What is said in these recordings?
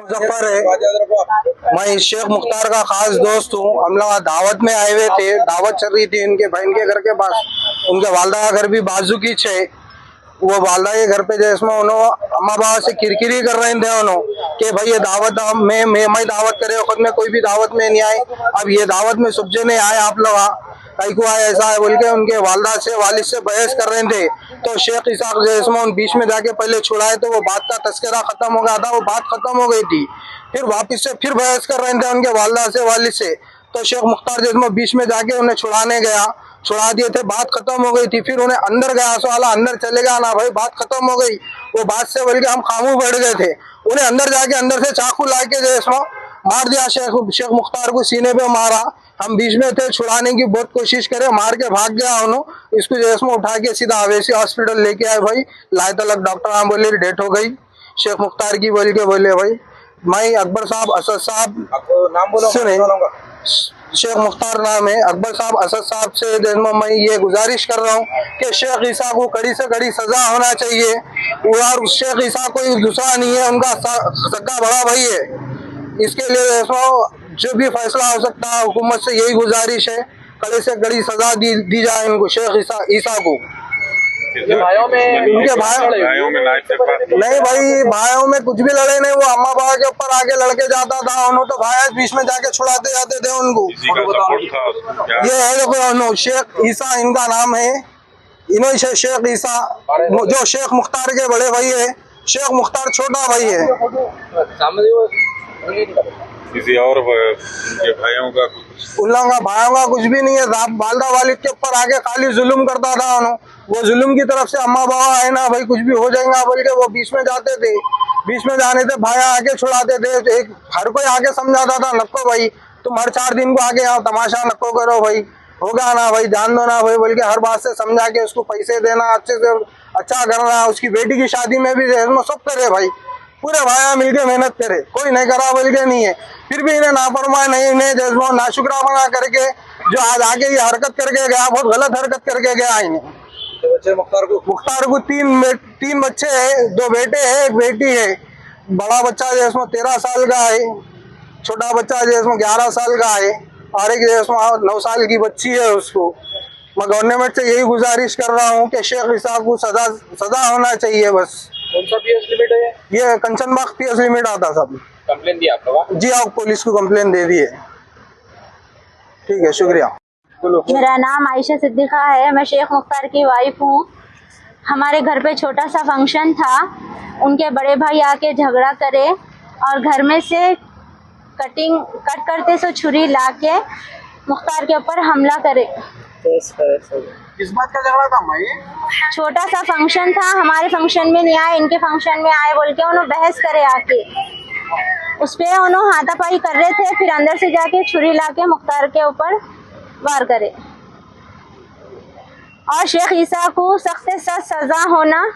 मुजफ्फर है। मैं शेख मुख्तार का खास दोस्त हूँ। हम लोग दावत में आए हुए थे, दावत चल रही थी उनके बहन के घर के पास। उनके वालदा का घर भी बाजू की छे। वो वालदा के घर पे जिसमें उन्होंने अम्मा बाबा से किरकिरी कर रहे थे उन्होंने कि भाई ये दावत मैं दावत करे, खुद में कोई भी दावत में नहीं आए। अब ये दावत में सुबजे नहीं आए, आप लोग कहीं को आए ऐसा है बोल के उनके वालदा से वालिद से बहस कर रहे थे। तो शेख इसाक जिसमें उन बीच में जाके पहले छुड़ाए तो वो बात का तस्करा खत्म हो गया था, वो बात खत्म हो गई थी। फिर वापिस से फिर बहस कर रहे थे उनके वालदा से वालिद से। तो शेख मुख्तार जिसमें बीच में जाके उन्हें छुड़ाने गया, छुड़ा दिए थे, बात खत्म हो गई थी। फिर उन्हें अंदर गया, सवाला अंदर चले गया ना भाई, बात खत्म हो गई। वो बात से बोल के हम खामोश बैठ गए थे। उन्हें अंदर जाके अंदर से चाकू ला के जो मार दिया, शेख मुख्तार को सीने पे मारा। हम बीच में थे, छुड़ाने की बहुत कोशिश करे, मार के भाग गया उन्होंने। इसको जैसे उठा के सीधा अवेसी हॉस्पिटल लेके आए भाई। लाए तलक डॉक्टर बोले डेथ हो गई शेख मुख्तार की बोल के बोले भाई। मैं अकबर साहब असद साहब नाम बोलो, सुने शेख मुख्तार नाम है। अकबर साहब असद साहब से मैं ये गुजारिश कर रहा हूँ कि शेख ईसा को कड़ी से कड़ी सजा होना चाहिए। और शेख ईसा कोई दूसरा नहीं है, उनका सक्का बड़ा भाई है। इसके लिए जो भी फैसला हो सकता है, हुकूमत से यही गुजारिश है, कड़ी से कड़ी सजा दी जाए इनको, शेख ईसा को। भाइयों में उनके भाइयों में नहीं भाई, भाइयों में कुछ भी लड़े नहीं। वो अम्मा बाबा के ऊपर आगे लड़के जाता था, उन्होंने तो भाई बीच में जाके छुड़ाते जाते थे उनको। ये है देखो, शेख ईसा इनका नाम है। इन्होंने शेख ईसा जो शेख मुख्तार के बड़े भाई है, शेख मुख्तार छोटा भाई है। किसी और उनके भाइयों का कुछ भी नहीं है। वालदा वालिद के ऊपर आगे खाली जुल्म करता था उन्होंने। वो जुल्म की तरफ से अम्मा बाबा है ना भाई, कुछ भी हो जाएगा बोल के वो बीच में जाते थे। बीच में जाने से भाई आगे छुड़ाते थे। एक हर कोई आगे समझाता था, नको भाई तुम हर 4 दिन को आगे आओ, तमाशा नको करो भाई, होगा ना भाई, जान दो ना भाई बोल के हर बात से समझा के उसको पैसे देना, अच्छे से अच्छा करना। उसकी बेटी की शादी में भी सब करे भाई, पूरे भाई मिलके मेहनत करे, कोई नहीं करा बोल के नहीं है। फिर भी इन्हें नाफरमान नहीं, इन्हें जज्बा नाशुक्रा बना करके जो आज आगे ये हरकत करके गया, बहुत गलत हरकत करके गया। इन्हें बच्चे मुख्तार को 3 बच्चे है, 2 बेटे है, 1 बेटी है। बड़ा बच्चा जो इसमें 13 साल का है, छोटा बच्चा जो इसमें 11 साल का है, और एक जो 9 साल की बच्ची है उसको। मैं गवर्नमेंट से यही गुजारिश कर रहा हूँ कि शेख ईसा को सजा होना चाहिए बस। कौन सा पीएस लिमिट है? ये कंचनबाग पीएस लिमिट आता सब। कंप्लेन दिया आप लोग? जी आप पुलिस को कंप्लेन दे दिए। ठीक है, शुक्रिया। मेरा नाम आयशा सिद्दीका है, मैं शेख मुख्तार की वाइफ हूँ। हमारे घर पे छोटा सा फंक्शन था, उनके बड़े भाई आके झगड़ा करे और घर में से कट करते सो छुरी लाके मुख्तार के ऊपर हमला करे। किस बात का झगड़ा था भाई? छोटा सा फंक्शन था, हमारे फंक्शन में नहीं आए, इनके फंक्शन में आए बोल के उन्होंने बहस करे आके। उस पे उन्होंने हाथापाई कर रहे थे, फिर अंदर से जाके छुरी लाके मुख्तार के ऊपर वार करे। और शेख ईसा को सख्त से सख्त सजा होना।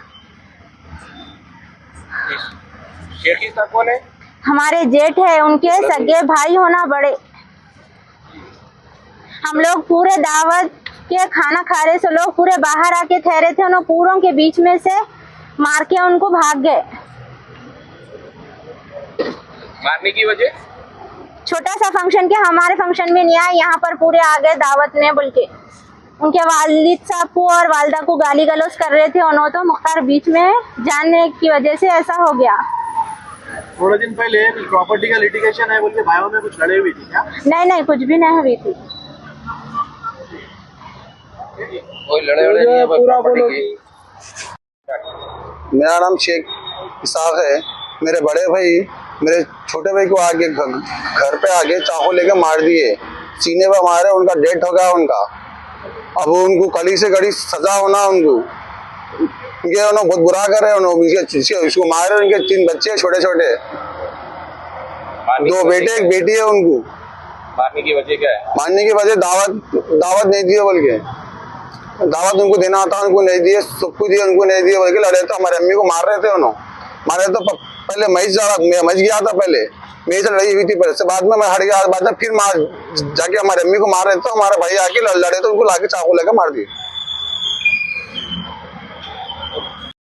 शेख ईसा कौन है? हमारे जेठ है, उनके सगे भाई होना बड़े। हम लोग पूरे दावत के खाना खा रहे थे, लोग पूरे बाहर आके ठहरे थे, उन्होंने पूरों के बीच में से मार के उनको भाग गए। मारने की वजह? छोटा सा फंक्शन के हमारे फंक्शन में नहीं आए, यहाँ पर पूरे आ गए दावत में बोल के। उनके वालिद साहब को और वालदा को गाली गलौज कर रहे थे उन्होंने, तो मुख्तार बीच में जाने की वजह से ऐसा हो गया। थोड़े दिन पहले प्रॉपर्टी का लिटिगेशन है बोल के भाइयों में कुछ लड़े हुई थी क्या? नहीं, कुछ भी नहीं हुई थी। कोई लड़े नहीं है प्रॉपर्टी की। मेरा नाम शेख इसाक है। मेरे बड़े भाई मेरे छोटे भाई को आगे घर पे आगे चाकू लेके मार दिए, सीने पे मारे, उनका डेथ हो गया उनका। अब उनको कड़ी से कड़ी सजा होना उनको। उन्होंने बहुत बुरा करे, उसको मारे। उनके 3 बच्चे छोटे छोटे, 2 बेटे 1 बेटी है उनको। मारने की वजह क्या है? मारने की वजह दावत नहीं दिए बोल के। दावत उनको देना था, उनको नहीं दिए, सब कुछ दिए, उनको नहीं दिए बोल के लड़े। तो हमारे अम्मी को मार रहे थे उन्होंने। मारे तो पहले मैं गया था, पहले मेरी से लड़ी हुई थी पहले से, बाद में मैं हट गया, बाद में फिर जाके हमारे अम्मी को मार रहे थे। हमारे भाई आके लड़े तो उनको लाके चाकू लेकर मार दिए।